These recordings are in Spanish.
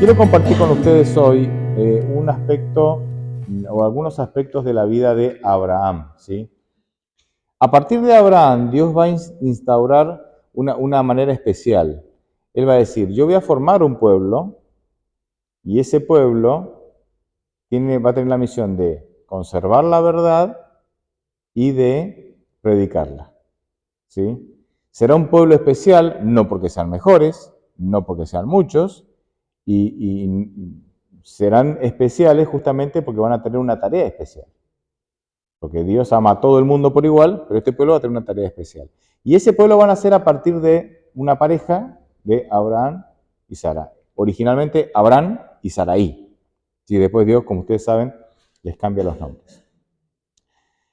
Quiero compartir con ustedes hoy un aspecto o algunos aspectos de la vida de Abraham, ¿sí? A partir de Abraham, Dios va a instaurar una manera especial. Él va a decir, yo voy a formar un pueblo y ese pueblo va a tener la misión de conservar la verdad y de predicarla, ¿sí? Será un pueblo especial, no porque sean mejores, no porque sean muchos, y serán especiales justamente porque van a tener una tarea especial. Porque Dios ama a todo el mundo por igual, pero este pueblo va a tener una tarea especial. Y ese pueblo van a ser a partir de una pareja de Abraham y Sara. Originalmente Abraham y Saraí. Y después Dios, como ustedes saben, les cambia los nombres.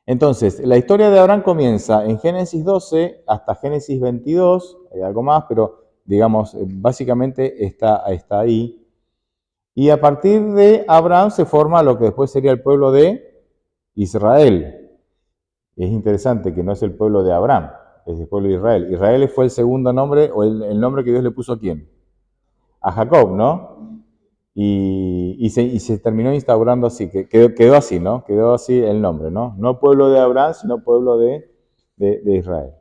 Entonces, la historia de Abraham comienza en Génesis 12 hasta Génesis 22, hay algo más, pero digamos, básicamente está ahí. Y a partir de Abraham se forma lo que después sería el pueblo de Israel. Es interesante que no es el pueblo de Abraham, es el pueblo de Israel. Israel fue el segundo nombre, o el nombre que Dios le puso a quién? A Jacob, ¿no? Y se terminó instaurando así, que quedó así, ¿no? Quedó así el nombre, ¿no? No pueblo de Abraham, sino pueblo de Israel.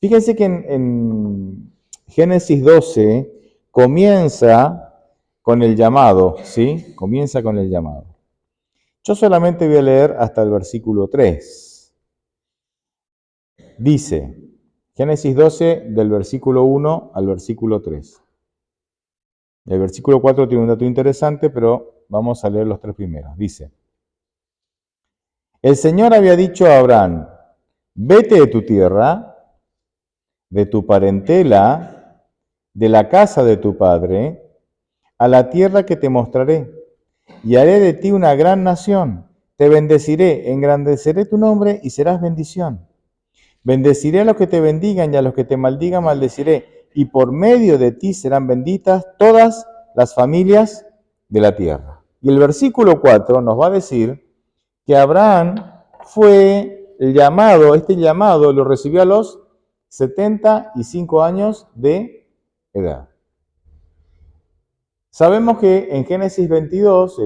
Fíjense que en Génesis 12 comienza con el llamado, ¿sí? Comienza con el llamado. Yo solamente voy a leer hasta el versículo 3. Dice, Génesis 12, del versículo 1 al versículo 3. El versículo 4 tiene un dato interesante, pero vamos a leer los tres primeros. Dice, el Señor había dicho a Abraham, vete de tu tierra, de tu parentela, de la casa de tu padre, a la tierra que te mostraré, y haré de ti una gran nación. Te bendeciré, engrandeceré tu nombre y serás bendición. Bendeciré a los que te bendigan y a los que te maldigan maldeciré, y por medio de ti serán benditas todas las familias de la tierra. Y el versículo 4 nos va a decir que Abraham fue este llamado lo recibió a los 75 años de edad. Sabemos que en Génesis 22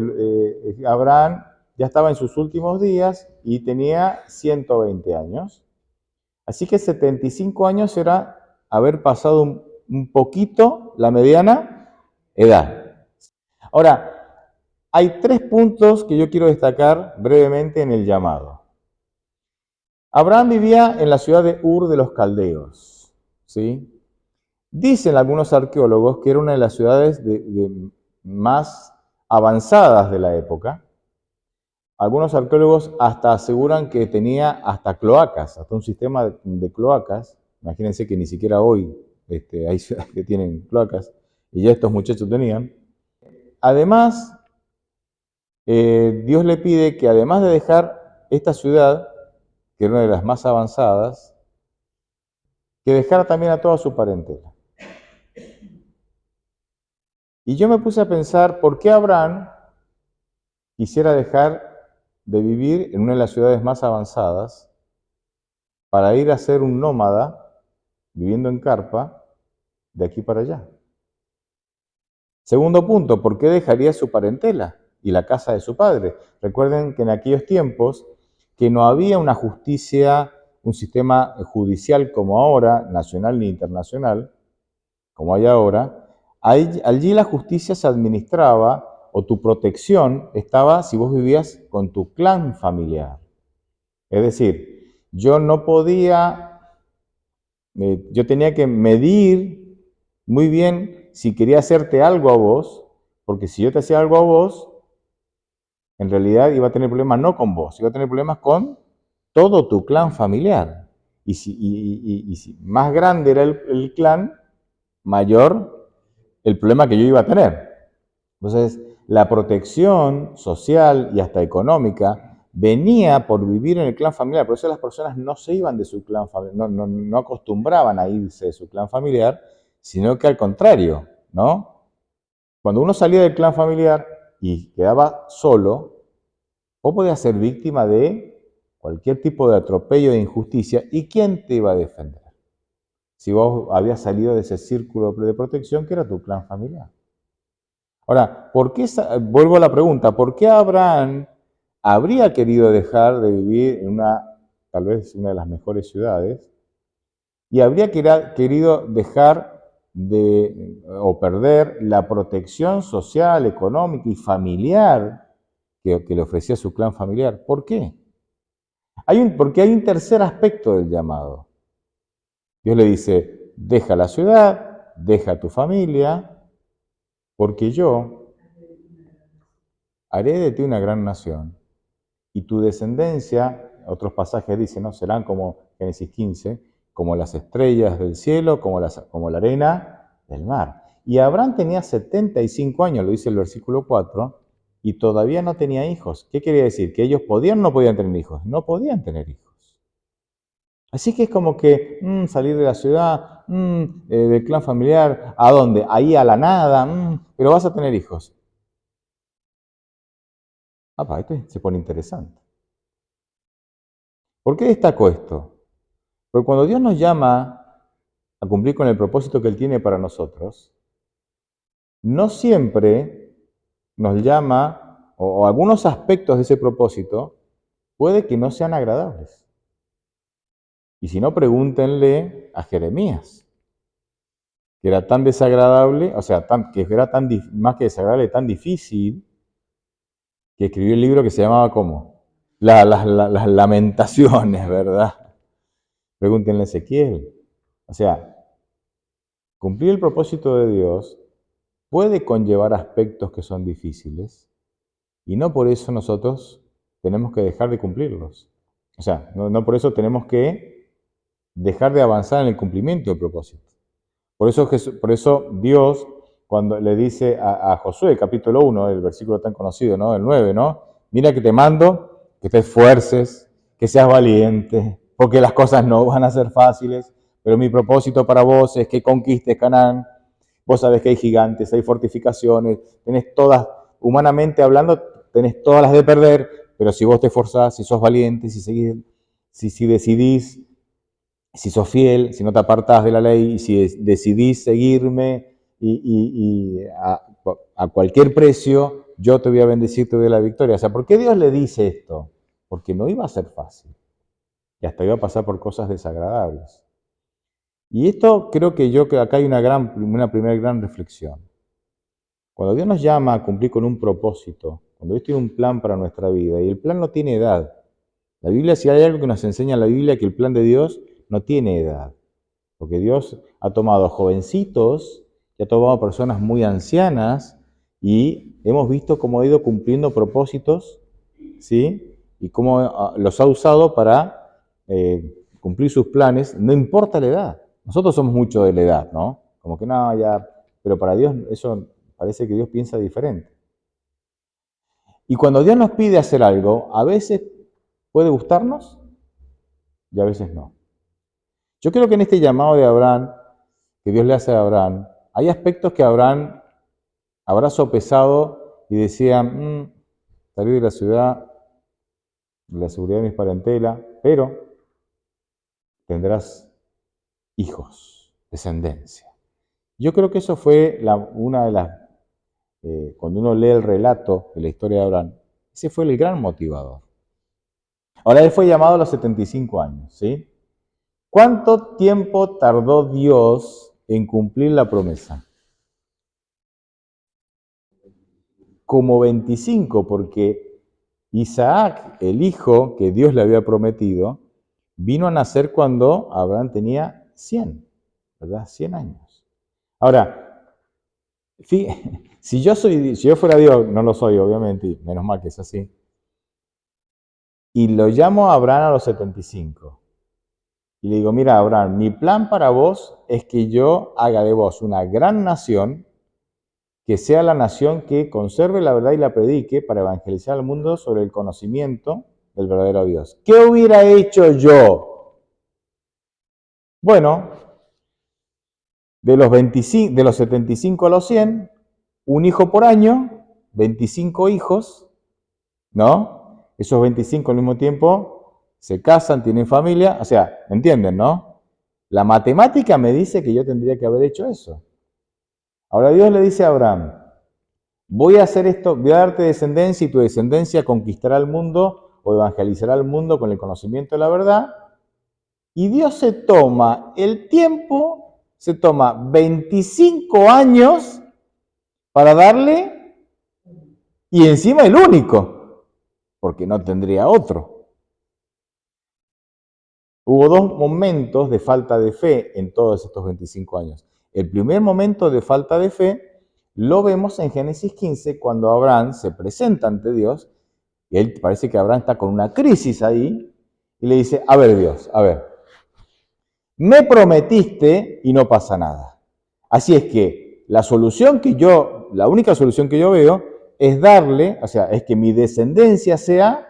Abraham ya estaba en sus últimos días y tenía 120 años. Así que 75 años era haber pasado un poquito la mediana edad. Ahora, hay tres puntos que yo quiero destacar brevemente en el llamado. Abraham vivía en la ciudad de Ur de los Caldeos, ¿sí? Dicen algunos arqueólogos que era una de las ciudades más avanzadas de la época. Algunos arqueólogos hasta aseguran que tenía hasta cloacas, hasta un sistema de cloacas. Imagínense que ni siquiera hoy hay ciudades que tienen cloacas, y ya estos muchachos tenían. Además, Dios le pide que además de dejar esta ciudad, que era una de las más avanzadas, que dejara también a toda su parentela. Y yo me puse a pensar, ¿por qué Abraham quisiera dejar de vivir en una de las ciudades más avanzadas para ir a ser un nómada viviendo en carpa de aquí para allá? Segundo punto, ¿por qué dejaría su parentela y la casa de su padre? Recuerden que en aquellos tiempos que no había una justicia, un sistema judicial como ahora, nacional ni internacional, como hay ahora. Allí la justicia se administraba o tu protección estaba si vos vivías con tu clan familiar. Es decir, yo no podía, yo tenía que medir muy bien si quería hacerte algo a vos, porque si yo te hacía algo a vos, en realidad iba a tener problemas no con vos, iba a tener problemas con todo tu clan familiar. Y si más grande era el clan, mayor el problema que yo iba a tener. Entonces, la protección social y hasta económica venía por vivir en el clan familiar. Por eso las personas no se iban de su clan familiar, no acostumbraban a irse de su clan familiar, sino que al contrario, ¿no? Cuando uno salía del clan familiar y quedaba solo, vos podías ser víctima de cualquier tipo de atropello de injusticia. ¿Y quién te iba a defender? Si vos habías salido de ese círculo de protección que era tu clan familiar. Ahora, vuelvo a la pregunta, ¿por qué Abraham habría querido dejar de vivir en tal vez una de las mejores ciudades, y habría querido dejar o perder la protección social, económica y familiar que le ofrecía su clan familiar? ¿Por qué? Porque hay un tercer aspecto del llamado. Dios le dice, deja la ciudad, deja tu familia, porque yo haré de ti una gran nación. Y tu descendencia, otros pasajes dicen, ¿no? Serán como Génesis 15, como las estrellas del cielo, como la arena del mar. Y Abraham tenía 75 años, lo dice el versículo 4, y todavía no tenía hijos. ¿Qué quería decir? ¿Que ellos podían o no podían tener hijos? No podían tener hijos. Así que es como que salir de la ciudad, del clan familiar, ¿a dónde? Ahí a la nada, pero vas a tener hijos. Este se pone interesante. ¿Por qué destaco esto? Porque cuando Dios nos llama a cumplir con el propósito que Él tiene para nosotros, no siempre nos llama, o algunos aspectos de ese propósito, puede que no sean agradables. Y si no, pregúntenle a Jeremías, que era tan desagradable, o sea, que era más que desagradable, tan difícil, que escribió el libro que se llamaba ¿cómo? Las lamentaciones, ¿verdad? Pregúntenle a Ezequiel. O sea, cumplir el propósito de Dios puede conllevar aspectos que son difíciles y no por eso nosotros tenemos que dejar de cumplirlos. O sea, no por eso tenemos que dejar de avanzar en el cumplimiento del propósito. Por eso Dios, cuando le dice a Josué, capítulo 1, el versículo tan conocido, ¿no? El 9, ¿no? Mira que te mando, que te esfuerces, que seas valiente, porque las cosas no van a ser fáciles, pero mi propósito para vos es que conquistes Canaán. Vos sabés que hay gigantes, hay fortificaciones, tenés todas, humanamente hablando, tenés todas las de perder, pero si vos te esforzás, si sos valiente, si decidís, si sos fiel, si no te apartás de la ley, y si decidís seguirme y a cualquier precio, yo te voy a bendecir, te doy la victoria. O sea, ¿por qué Dios le dice esto? Porque no iba a ser fácil y hasta iba a pasar por cosas desagradables. Y esto creo que acá hay una primera gran reflexión. Cuando Dios nos llama a cumplir con un propósito, cuando Dios tiene un plan para nuestra vida, y el plan no tiene edad. La Biblia, si hay algo que nos enseña la Biblia, que el plan de Dios no tiene edad. Porque Dios ha tomado jovencitos, y ha tomado personas muy ancianas, y hemos visto cómo ha ido cumpliendo propósitos, ¿sí? Y cómo los ha usado para cumplir sus planes, no importa la edad. Nosotros somos mucho de la edad, ¿no? Como que no, ya, pero para Dios eso parece que Dios piensa diferente. Y cuando Dios nos pide hacer algo, a veces puede gustarnos y a veces no. Yo creo que en este llamado de Abraham, que Dios le hace a Abraham, hay aspectos que Abraham habrá sopesado y decía, salir de la ciudad, de la seguridad de mis parentelas, pero tendrás hijos, descendencia. Yo creo que eso fue una de las, cuando uno lee el relato de la historia de Abraham, ese fue el gran motivador. Ahora, él fue llamado a los 75 años, ¿sí? ¿Cuánto tiempo tardó Dios en cumplir la promesa? Como 25, porque Isaac, el hijo que Dios le había prometido, vino a nacer cuando Abraham tenía 100, ¿verdad? 100 años. Ahora, si yo fuera Dios, no lo soy obviamente, menos mal que es así, y lo llamo a Abraham a los 75, y le digo, mira Abraham, mi plan para vos es que yo haga de vos una gran nación, que sea la nación que conserve la verdad y la predique para evangelizar al mundo sobre el conocimiento del verdadero Dios. ¿Qué hubiera hecho yo? Bueno, de los 75 a los 100, un hijo por año, 25 hijos, ¿no? Esos 25 al mismo tiempo se casan, tienen familia, o sea, ¿entienden, no? La matemática me dice que yo tendría que haber hecho eso. Ahora Dios le dice a Abraham, voy a hacer esto, voy a darte descendencia y tu descendencia conquistará el mundo o evangelizará el mundo con el conocimiento de la verdad. Y Dios se toma el tiempo, se toma 25 años para darle, y encima el único, porque no tendría otro. Hubo dos momentos de falta de fe en todos estos 25 años. El primer momento de falta de fe lo vemos en Génesis 15, cuando Abraham se presenta ante Dios, y él parece que Abraham está con una crisis ahí, y le dice, a ver Dios, a ver, me prometiste y no pasa nada. Así es que la única solución que yo veo es darle, o sea, es que mi descendencia sea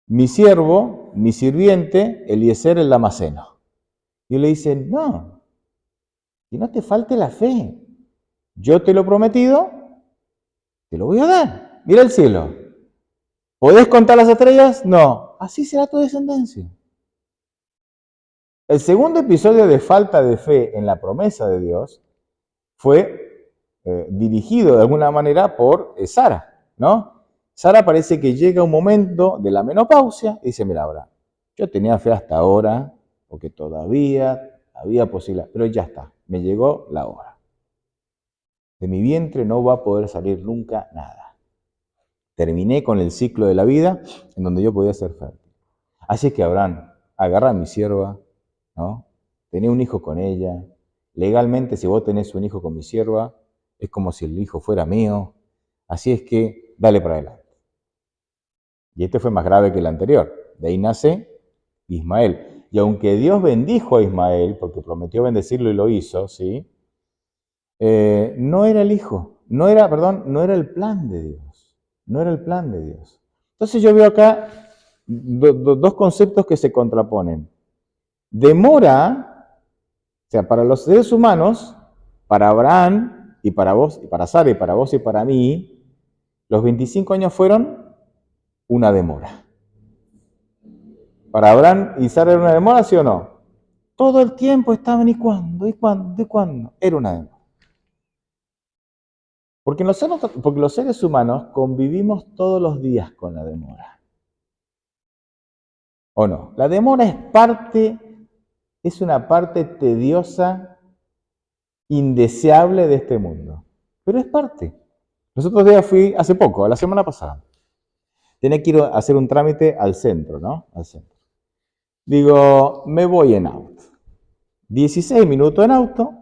mi siervo, mi sirviente, Eliezer el Damaseno. Y le dice, no, que no te falte la fe. Yo te lo he prometido, te lo voy a dar. Mira el cielo. ¿Podés contar las estrellas? No. Así será tu descendencia. El segundo episodio de falta de fe en la promesa de Dios fue dirigido de alguna manera por Sara, ¿no? Sara parece que llega un momento de la menopausia y dice, mira, ahora, yo tenía fe hasta ahora, porque todavía había posibilidad, pero ya está, me llegó la hora. De mi vientre no va a poder salir nunca nada. Terminé con el ciclo de la vida en donde yo podía ser fértil. Así que Abraham, agarra a mi sierva, ¿no? Tenía un hijo con ella. Legalmente, si vos tenés un hijo con mi sierva, es como si el hijo fuera mío. Así es que, dale para adelante. Y este fue más grave que el anterior. De ahí nace Ismael. Y aunque Dios bendijo a Ismael, porque prometió bendecirlo y lo hizo, ¿sí? No era el hijo, no era el plan de Dios. No era el plan de Dios. Entonces yo veo acá dos conceptos que se contraponen. Demora, o sea, para los seres humanos, para Abraham y para vos, y para Sara y para vos y para mí, los 25 años fueron una demora. ¿Para Abraham y Sara era una demora, sí o no? Todo el tiempo estaban, ¿y cuándo? ¿Y cuándo? ¿Y cuándo? Era una demora. Porque los seres humanos convivimos todos los días con la demora. ¿O no? La demora es una parte tediosa, indeseable de este mundo. Pero es parte. Los otros días fui, hace poco, la semana pasada, tenía que ir a hacer un trámite al centro, ¿no? Al centro. Digo, me voy en auto. 16 minutos en auto,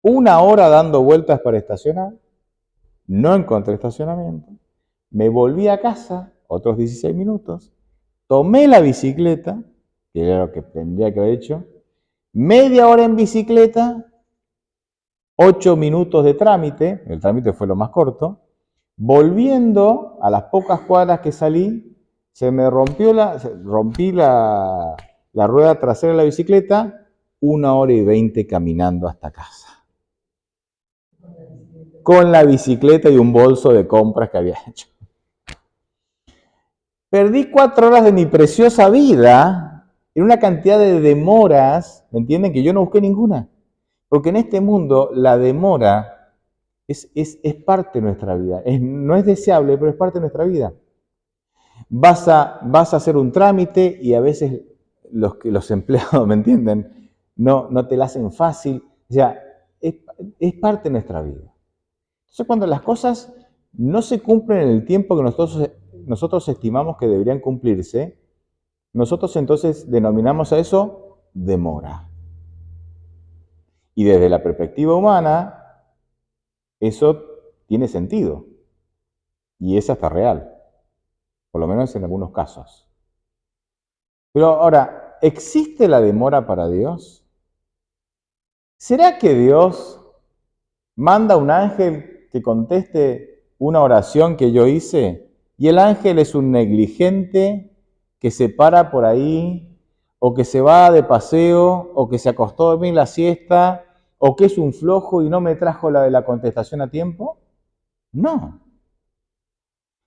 1 hora dando vueltas para estacionar, no encontré estacionamiento, me volví a casa, otros 16 minutos, tomé la bicicleta, que era lo que tendría que haber hecho, media hora en bicicleta, 8 minutos de trámite, el trámite fue lo más corto, volviendo a las pocas cuadras que salí, se me rompí la rueda trasera de la bicicleta, 1 hora y 20 caminando hasta casa. Con la bicicleta y un bolso de compras que había hecho. Perdí 4 horas de mi preciosa vida en una cantidad de demoras, ¿me entienden? Que yo no busqué ninguna. Porque en este mundo la demora es parte de nuestra vida. No es deseable, pero es parte de nuestra vida. Vas a hacer un trámite y a veces los empleados, ¿me entienden? No te la hacen fácil. O sea, es parte de nuestra vida. Entonces, cuando las cosas no se cumplen en el tiempo que nosotros estimamos que deberían cumplirse, nosotros entonces denominamos a eso demora. Y desde la perspectiva humana, eso tiene sentido. Y es hasta real. Por lo menos en algunos casos. Pero ahora, ¿existe la demora para Dios? ¿Será que Dios manda un ángel que conteste una oración que yo hice y el ángel es un negligente que se para por ahí o que se va de paseo o que se acostó a dormir la siesta o que es un flojo y no me trajo la contestación a tiempo? No.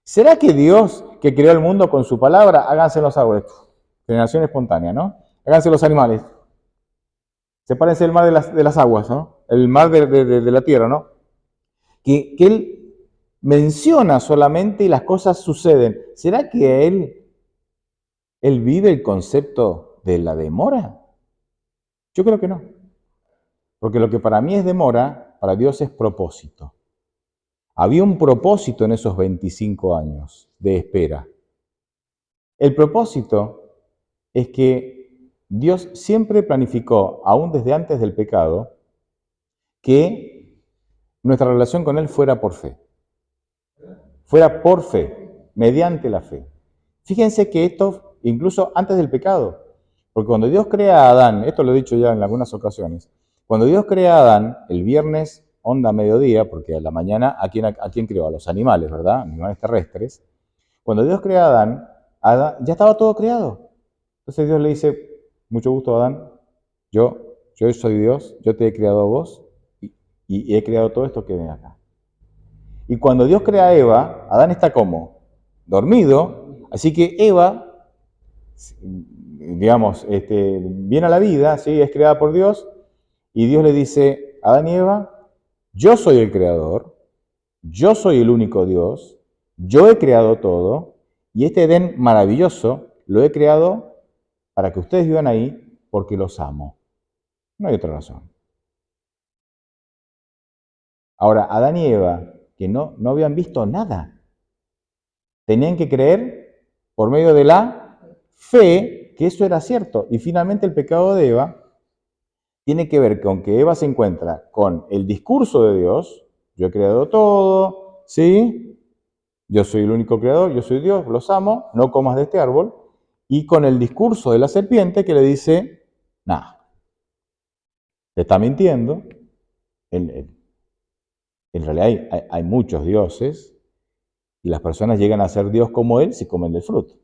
¿Será que Dios, que creó el mundo con su palabra, háganse los árboles, generación espontánea, ¿no? Háganse los animales, sepárense el mar de las aguas, ¿no? El mar de la tierra, ¿no? que él menciona solamente y las cosas suceden. ¿Será que él vive el concepto de la demora? Yo creo que no. Porque lo que para mí es demora, para Dios es propósito. Había un propósito en esos 25 años de espera. El propósito es que Dios siempre planificó, aún desde antes del pecado, que nuestra relación con Él fuera por fe. Fuera por fe, mediante la fe. Fíjense que esto, incluso antes del pecado, porque cuando Dios crea a Adán, esto lo he dicho ya en algunas ocasiones, cuando Dios crea a Adán, el viernes, onda mediodía, porque a la mañana, ¿a quién creó? A los animales, ¿verdad? Animales terrestres. Cuando Dios crea a Adán, ya estaba todo creado. Entonces Dios le dice, mucho gusto Adán, yo soy Dios, yo te he creado a vos y he creado todo esto que ven acá. Y cuando Dios crea a Eva, Adán está como dormido, así que Eva, digamos, viene a la vida, ¿sí? Es creada por Dios, y Dios le dice, Adán y Eva, yo soy el creador, yo soy el único Dios, yo he creado todo, y este Edén maravilloso lo he creado para que ustedes vivan ahí porque los amo. No hay otra razón. Ahora, Adán y Eva, que no habían visto nada, tenían que creer por medio de la fe que eso era cierto. Y finalmente el pecado de Eva tiene que ver con que Eva se encuentra con el discurso de Dios, yo he creado todo, ¿sí? Yo soy el único creador, yo soy Dios, los amo, no comas de este árbol, y con el discurso de la serpiente que le dice, nada, te está mintiendo, en realidad hay muchos dioses, y las personas llegan a ser Dios como Él si comen del fruto.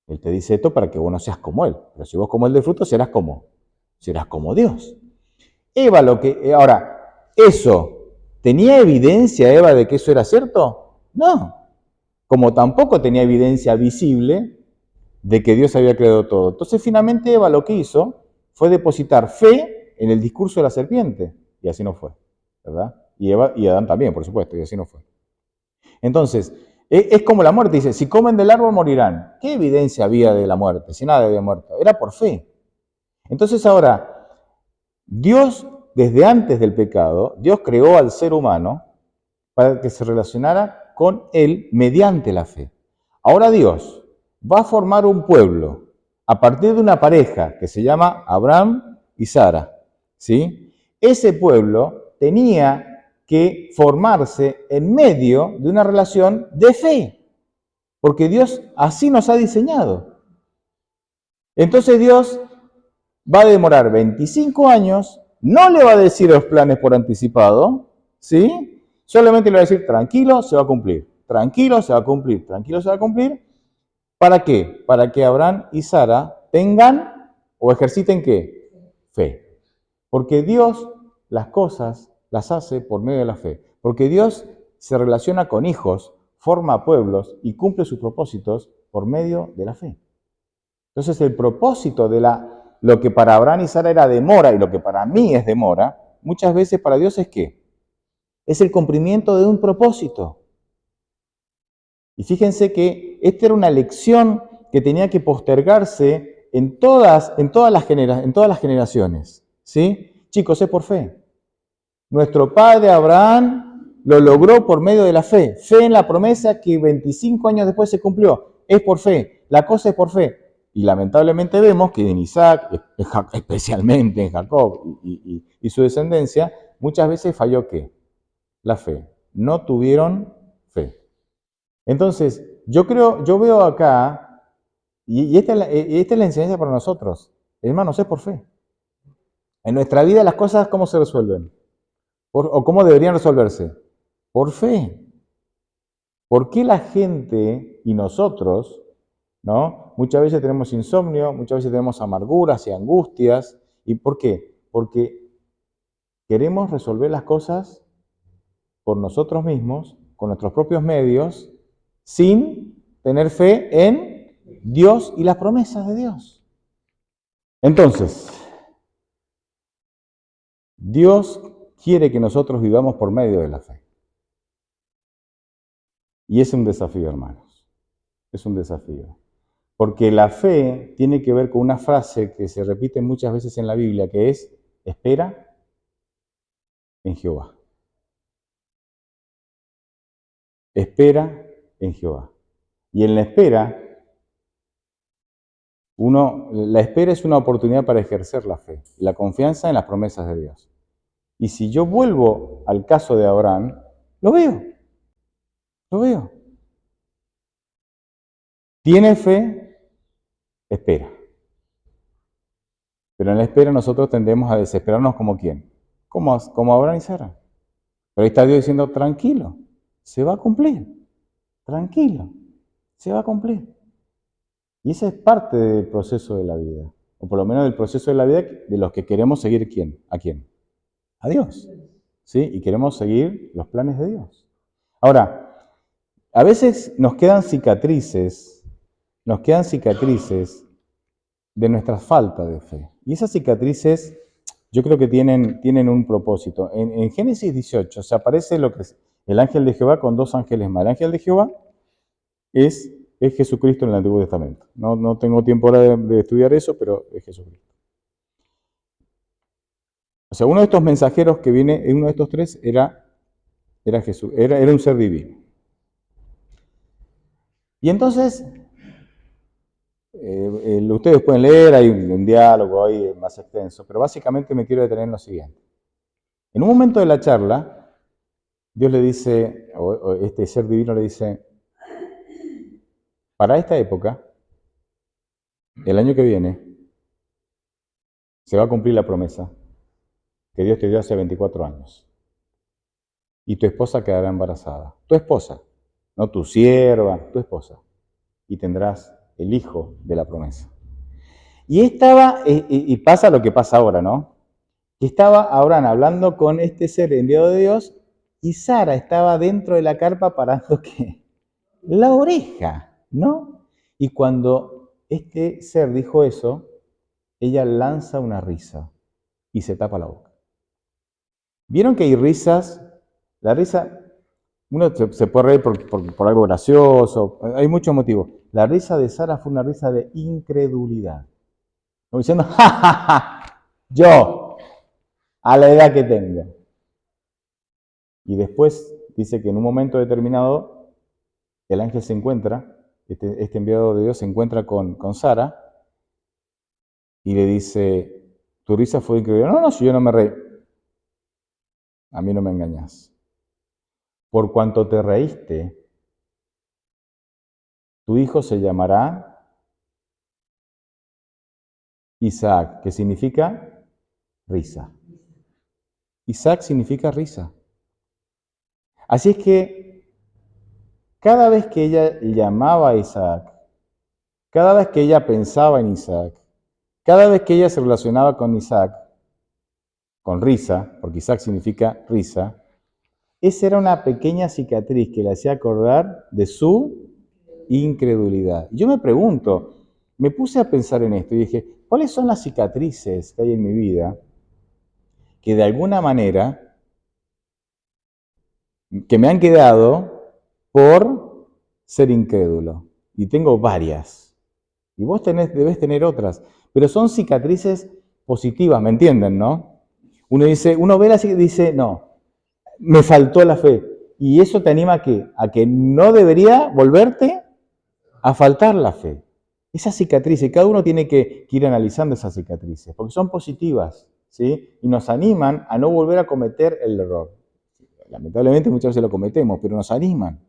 Él te dice esto para que vos no seas como Él, pero si vos comes del fruto serás como Dios. Eva ahora, ¿eso tenía evidencia Eva de que eso era cierto? No, como tampoco tenía evidencia visible de que Dios había creado todo. Entonces finalmente Eva lo que hizo fue depositar fe en el discurso de la serpiente, y así no fue, ¿verdad? Y Adán también, por supuesto, y así no fue. Entonces, es como la muerte, dice, si comen del árbol morirán. ¿Qué evidencia había de la muerte? Si nada había muerto, era por fe. Entonces ahora, Dios, desde antes del pecado, Dios creó al ser humano para que se relacionara con Él mediante la fe. Ahora Dios va a formar un pueblo a partir de una pareja que se llama Abraham y Sara, ¿sí? Ese pueblo tenía que formarse en medio de una relación de fe, porque Dios así nos ha diseñado. Entonces Dios va a demorar 25 años, no le va a decir los planes por anticipado, ¿sí? Solamente le va a decir, tranquilo, se va a cumplir, tranquilo, se va a cumplir, tranquilo, se va a cumplir. ¿Para qué? Para que Abraham y Sara tengan o ejerciten ¿qué? Fe. Porque Dios las cosas las hace por medio de la fe. Porque Dios se relaciona con hijos, forma pueblos y cumple sus propósitos por medio de la fe. Entonces el propósito de lo que para Abraham y Sara era demora y lo que para mí es demora, muchas veces para Dios es ¿qué? Es el cumplimiento de un propósito. Y fíjense que esta era una lección que tenía que postergarse en todas las generaciones. ¿Sí? Chicos, es por fe. Nuestro padre Abraham lo logró por medio de la fe. Fe en la promesa que 25 años después se cumplió. Es por fe. La cosa es por fe. Y lamentablemente vemos que en Isaac, especialmente en Jacob y su descendencia, muchas veces falló ¿qué? La fe. No tuvieron fe. Entonces, yo veo acá, y esta es la enseñanza para nosotros, hermanos, es por fe. En nuestra vida las cosas, ¿cómo se resuelven? ¿O cómo deberían resolverse? Por fe. ¿Por qué la gente y nosotros, ¿no? Muchas veces tenemos insomnio, muchas veces tenemos amarguras y angustias. ¿Y por qué? Porque queremos resolver las cosas por nosotros mismos, con nuestros propios medios, sin tener fe en Dios y las promesas de Dios. Entonces, Dios quiere que nosotros vivamos por medio de la fe. Y es un desafío, hermanos. Es un desafío. Porque la fe tiene que ver con una frase que se repite muchas veces en la Biblia, que es, espera en Jehová. Espera en Jehová. Y en la espera, la espera es una oportunidad para ejercer la fe, la confianza en las promesas de Dios. Y si yo vuelvo al caso de Abraham, lo veo. Tiene fe, espera. Pero en la espera nosotros tendemos a desesperarnos como quién, como Abraham y Sara. Pero ahí está Dios diciendo, tranquilo, se va a cumplir, tranquilo, se va a cumplir. Y esa es parte del proceso de la vida, o por lo menos del proceso de la vida de los que queremos seguir ¿a quién? A Dios, ¿sí? Y queremos seguir los planes de Dios. Ahora, a veces nos quedan cicatrices de nuestra falta de fe. Y esas cicatrices yo creo que tienen un propósito. En Génesis 18 se aparece lo que es el ángel de Jehová con dos ángeles más. El ángel de Jehová es Jesucristo en el Antiguo Testamento. No tengo tiempo ahora de estudiar eso, pero es Jesucristo. O sea, uno de estos mensajeros que viene, uno de estos tres, era Jesús, era un ser divino. Y entonces, ustedes pueden leer, hay un diálogo ahí más extenso, pero básicamente me quiero detener en lo siguiente. En un momento de la charla, Dios le dice, o este ser divino le dice, para esta época, el año que viene, se va a cumplir la promesa que Dios te dio hace 24 años. Y tu esposa quedará embarazada. Tu esposa, no tu sierva, tu esposa. Y tendrás el hijo de la promesa. Y pasa lo que pasa ahora, ¿no? Que estaba Abraham hablando con este ser enviado de Dios y Sara estaba dentro de la carpa parando ¿qué? La oreja, ¿no? Y cuando este ser dijo eso, ella lanza una risa y se tapa la boca. ¿Vieron que hay risas? La risa, uno se puede reír por algo gracioso, hay muchos motivos. La risa de Sara fue una risa de incredulidad. Como diciendo, ¡ja, ja, ja! Yo, a la edad que tengo. Y después dice que en un momento determinado, el ángel se encuentra, este enviado de Dios se encuentra con Sara y le dice, tu risa fue increíble. No, si yo no me reí. A mí no me engañas. Por cuanto te reíste, tu hijo se llamará Isaac, que significa risa. Isaac significa risa. Así es que cada vez que ella llamaba a Isaac, cada vez que ella pensaba en Isaac, cada vez que ella se relacionaba con Isaac, con risa, porque Isaac significa risa, esa era una pequeña cicatriz que le hacía acordar de su incredulidad. Y yo me pregunto, me puse a pensar en esto y dije, ¿cuáles son las cicatrices que hay en mi vida que de alguna manera que me han quedado por ser incrédulo? Y tengo varias. Y vos debés tener otras. Pero son cicatrices positivas, ¿me entienden, no? Uno ve la cicatriz y dice, no, me faltó la fe. Y eso te anima a que no debería volverte a faltar la fe. Esas cicatrices, cada uno tiene que ir analizando esas cicatrices, porque son positivas, ¿sí? Y nos animan a no volver a cometer el error. Lamentablemente muchas veces lo cometemos, pero nos animan.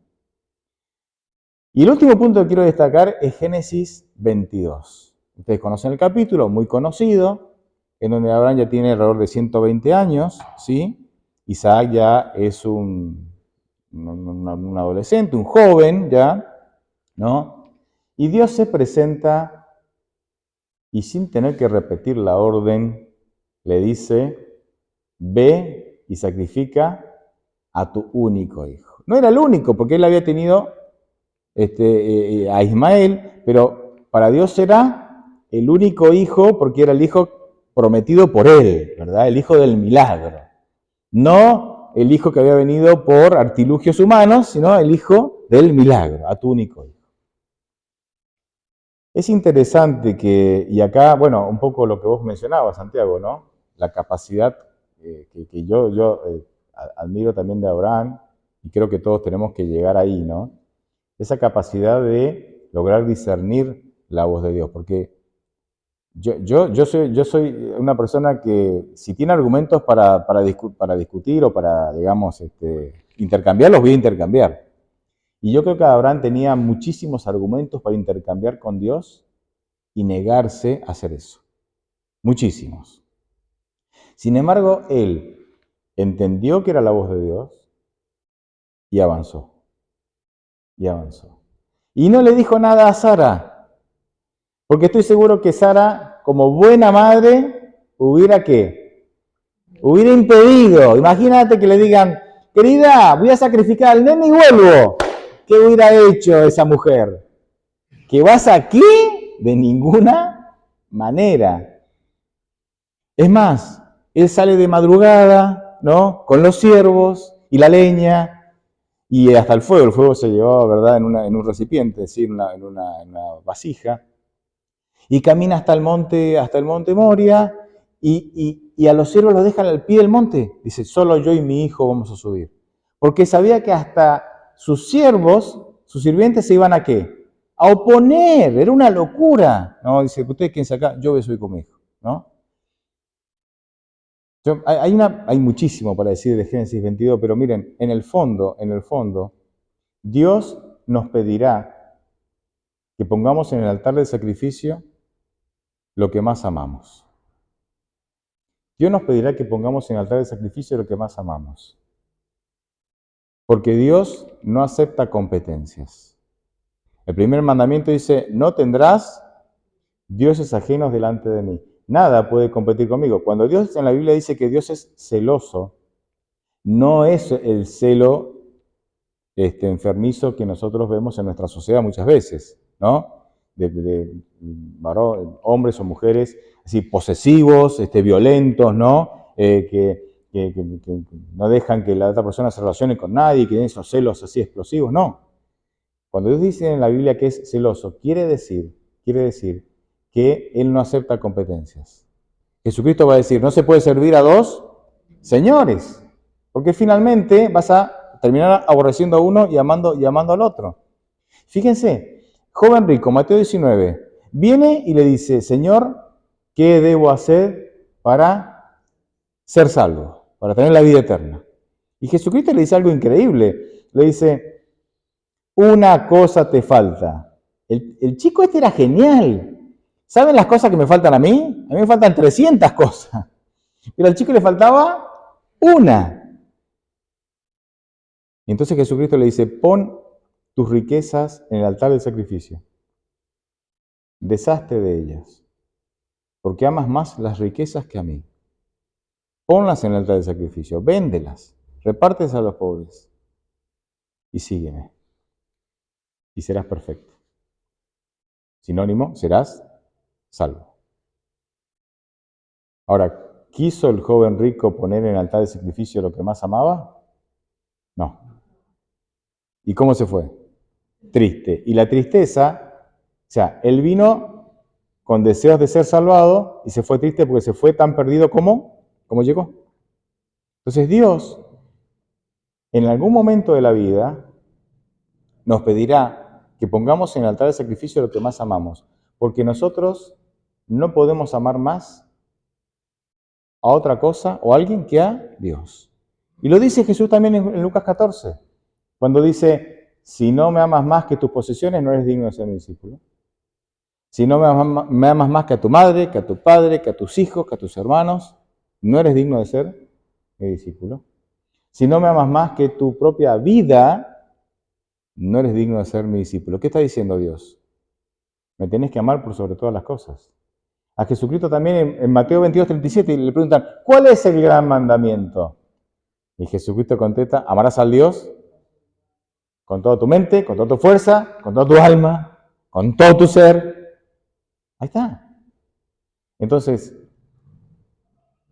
Y el último punto que quiero destacar es Génesis 22. Ustedes conocen el capítulo, muy conocido, en donde Abraham ya tiene alrededor de 120 años, ¿sí? Isaac ya es un adolescente, un joven ya, ¿no? Y Dios se presenta y sin tener que repetir la orden, le dice, ve y sacrifica a tu único hijo. No era el único, porque él había tenido a Ismael, pero para Dios era el único hijo porque era el hijo prometido por él, ¿verdad? El hijo del milagro. No el hijo que había venido por artilugios humanos, sino el hijo del milagro, a tu único hijo. Es interesante que, y acá, bueno, un poco lo que vos mencionabas, Santiago, ¿no? La capacidad que yo admiro también de Abraham, y creo que todos tenemos que llegar ahí, ¿no? Esa capacidad de lograr discernir la voz de Dios, porque yo soy una persona que si tiene argumentos para discutir o para, digamos, intercambiar, los voy a intercambiar. Y yo creo que Abraham tenía muchísimos argumentos para intercambiar con Dios y negarse a hacer eso. Muchísimos. Sin embargo, él entendió que era la voz de Dios y avanzó. Y avanzó. Y no le dijo nada a Sara, porque estoy seguro que Sara, como buena madre, hubiera impedido. Imagínate que le digan, querida, voy a sacrificar al nene y vuelvo. ¿Qué hubiera hecho esa mujer? ¿Que vas aquí? De ninguna manera. Es más, él sale de madrugada, ¿no? Con los ciervos y la leña y hasta el fuego se llevaba, ¿verdad? En un recipiente, es decir, en una vasija. Y camina hasta el monte Moria y a los ciervos los dejan al pie del monte. Dice, solo yo y mi hijo vamos a subir. Porque sabía que hasta sus siervos, sus sirvientes se iban a ¿qué? A oponer, era una locura. No, dice, ustedes quédense acá, yo voy a subir con mi hijo, ¿no? Hay muchísimo para decir de Génesis 22, pero miren, en el fondo, Dios nos pedirá que pongamos en el altar del sacrificio lo que más amamos. Dios nos pedirá que pongamos en el altar del sacrificio lo que más amamos. Porque Dios no acepta competencias. El primer mandamiento dice, no tendrás dioses ajenos delante de mí. Nada puede competir conmigo. Cuando Dios en la Biblia dice que Dios es celoso, no es el celo enfermizo que nosotros vemos en nuestra sociedad muchas veces, ¿no? De hombres o mujeres así posesivos, violentos, ¿no? Que no dejan que la otra persona se relacione con nadie, que tienen esos celos así explosivos, no. Cuando Dios dice en la Biblia que es celoso, quiere decir que Él no acepta competencias. Jesucristo va a decir, no se puede servir a dos señores, porque finalmente vas a terminar aborreciendo a uno y amando al otro. Fíjense, joven rico, Mateo 19, viene y le dice, Señor, ¿qué debo hacer para ser salvo, para tener la vida eterna? Y Jesucristo le dice algo increíble, le dice, una cosa te falta. El chico era genial. ¿Saben las cosas que me faltan a mí? A mí me faltan 300 cosas. Pero al chico le faltaba una. Y entonces Jesucristo le dice, pon tus riquezas en el altar del sacrificio. Deshazte de ellas, porque amas más las riquezas que a mí. Ponlas en el altar del sacrificio, véndelas, repártelas a los pobres y sígueme. Y serás perfecto. Sinónimo, serás salvo. Ahora, ¿quiso el joven rico poner en el altar del sacrificio lo que más amaba? No. ¿Y cómo se fue? Triste. Y la tristeza, o sea, él vino con deseos de ser salvado y se fue triste porque se fue tan perdido como llegó. Entonces Dios, en algún momento de la vida, nos pedirá que pongamos en el altar de sacrificio lo que más amamos, porque nosotros no podemos amar más a otra cosa o a alguien que a Dios. Y lo dice Jesús también en Lucas 14, cuando dice, si no me amas más que tus posesiones, no eres digno de ser mi discípulo. Si no me amas más que a tu madre, que a tu padre, que a tus hijos, que a tus hermanos, no eres digno de ser mi discípulo. Si no me amas más que tu propia vida, no eres digno de ser mi discípulo. ¿Qué está diciendo Dios? Me tenés que amar por sobre todas las cosas. A Jesucristo también en Mateo 22:37 le preguntan, ¿cuál es el gran mandamiento? Y Jesucristo contesta, amarás al Dios con toda tu mente, con toda tu fuerza, con toda tu alma, con todo tu ser. Ahí está. Entonces,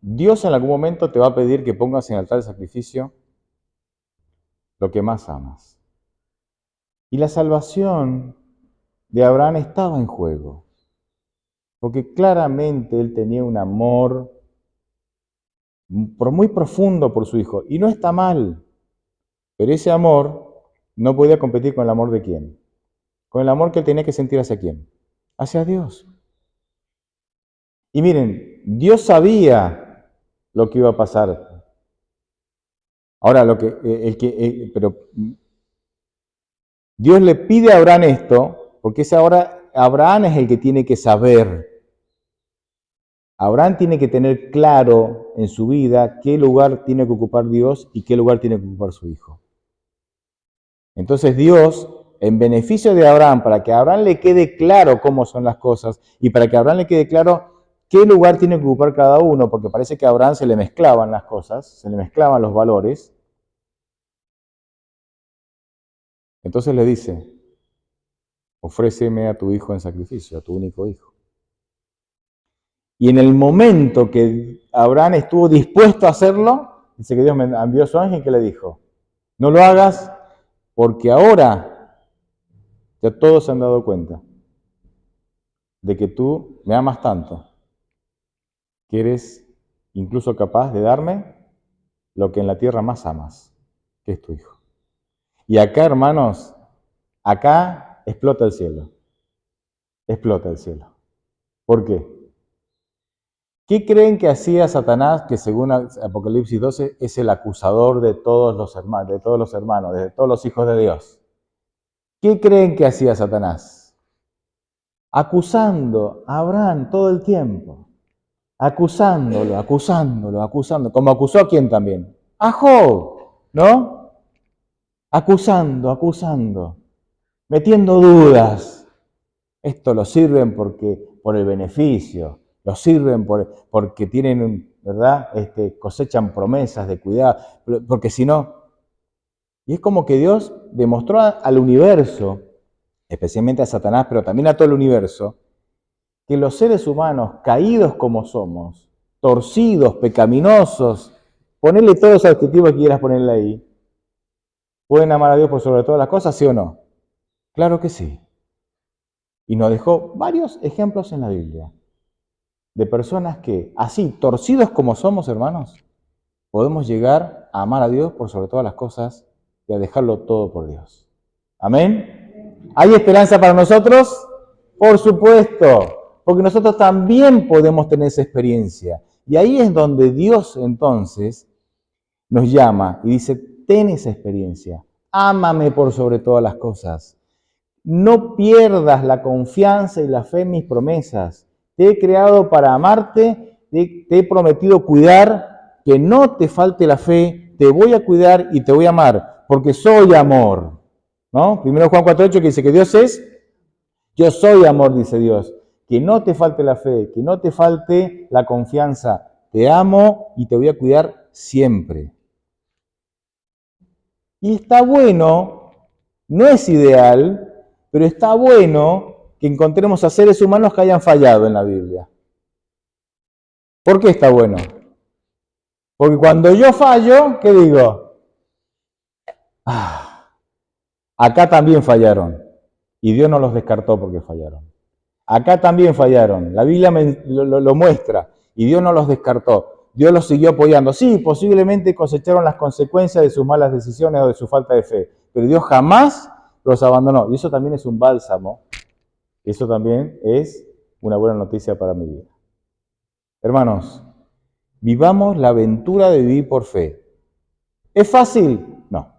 Dios en algún momento te va a pedir que pongas en el altar de sacrificio lo que más amas. Y la salvación de Abraham estaba en juego, porque claramente él tenía un amor muy profundo por su hijo, y no está mal, pero ese amor no podía competir con el amor de quién, con el amor que él tenía que sentir hacia quién, hacia Dios. Y miren, Dios sabía lo que iba a pasar. Ahora, pero Dios le pide a Abraham esto, porque ahora Abraham es el que tiene que saber. Abraham tiene que tener claro en su vida qué lugar tiene que ocupar Dios y qué lugar tiene que ocupar su hijo. Entonces Dios, en beneficio de Abraham, para que a Abraham le quede claro cómo son las cosas y para que a Abraham le quede claro qué lugar tiene que ocupar cada uno, porque parece que a Abraham se le mezclaban las cosas, se le mezclaban los valores, entonces le dice, ofréceme a tu hijo en sacrificio, a tu único hijo. Y en el momento que Abraham estuvo dispuesto a hacerlo, dice que Dios me envió a su ángel que le dijo, no lo hagas porque ahora ya todos se han dado cuenta de que tú me amas tanto, que eres incluso capaz de darme lo que en la tierra más amas, que es tu hijo. Y acá, hermanos, acá explota el cielo. Explota el cielo. ¿Por qué? ¿Qué creen que hacía Satanás, que según Apocalipsis 12 es el acusador de todos los hermanos, de todos los hijos de Dios? ¿Qué creen que hacía Satanás? Acusando a Abraham todo el tiempo. Acusándolo. Como acusó a quién también. A Job, ¿no? Acusando. Metiendo dudas. Esto lo sirven por el beneficio. Lo sirven porque tienen, ¿verdad? Cosechan promesas de cuidado, porque si no... Y es como que Dios demostró al universo, especialmente a Satanás, pero también a todo el universo, que los seres humanos, caídos como somos, torcidos, pecaminosos, ponerle todos los adjetivos que quieras ponerle ahí, ¿pueden amar a Dios por sobre todas las cosas, sí o no? Claro que sí. Y nos dejó varios ejemplos en la Biblia de personas que, así, torcidos como somos, hermanos, podemos llegar a amar a Dios por sobre todas las cosas y a dejarlo todo por Dios. ¿Amén? ¿Hay esperanza para nosotros? Por supuesto, porque nosotros también podemos tener esa experiencia. Y ahí es donde Dios entonces nos llama y dice, ten esa experiencia, ámame por sobre todas las cosas. No pierdas la confianza y la fe en mis promesas. Te he creado para amarte, te he prometido cuidar, que no te falte la fe, te voy a cuidar y te voy a amar, porque soy amor. ¿No? 1 Juan 4:8 que dice que Dios es, yo soy amor, dice Dios. Que no te falte la fe, que no te falte la confianza. Te amo y te voy a cuidar siempre. Y está bueno, no es ideal, pero está bueno que encontremos a seres humanos que hayan fallado en la Biblia. ¿Por qué está bueno? Porque cuando yo fallo, ¿qué digo? Acá también fallaron. Y Dios no los descartó porque fallaron. Acá también fallaron. La Biblia lo muestra. Y Dios no los descartó. Dios los siguió apoyando. Sí, posiblemente cosecharon las consecuencias de sus malas decisiones o de su falta de fe. Pero Dios jamás los abandonó. Y eso también es un bálsamo. Eso también es una buena noticia para mi vida. Hermanos, vivamos la aventura de vivir por fe. ¿Es fácil? No.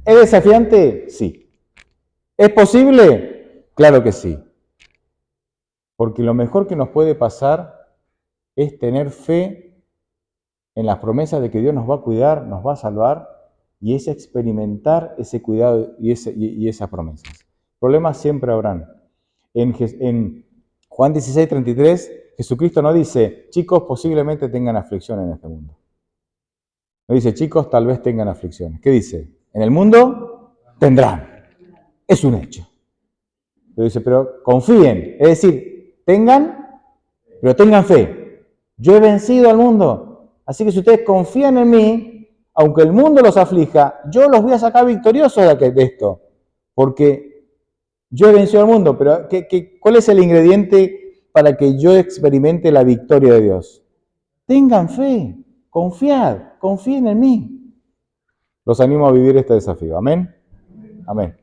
¿Es desafiante? Sí. ¿Es posible? Claro que sí. Porque lo mejor que nos puede pasar es tener fe en las promesas de que Dios nos va a cuidar, nos va a salvar, y es experimentar ese cuidado y esas promesas. Problemas siempre habrán. En Juan 16:33, Jesucristo no dice, chicos, posiblemente tengan aflicción en este mundo. No dice, chicos, tal vez tengan aflicciones. ¿Qué dice? En el mundo tendrán. Es un hecho. Pero dice, pero confíen. Es decir, pero tengan fe. Yo he vencido al mundo. Así que si ustedes confían en mí, aunque el mundo los aflija, yo los voy a sacar victoriosos de esto. Porque yo he vencido al mundo, pero ¿cuál es el ingrediente para que yo experimente la victoria de Dios? Tengan fe, confíen en mí. Los animo a vivir este desafío. Amén. Amén.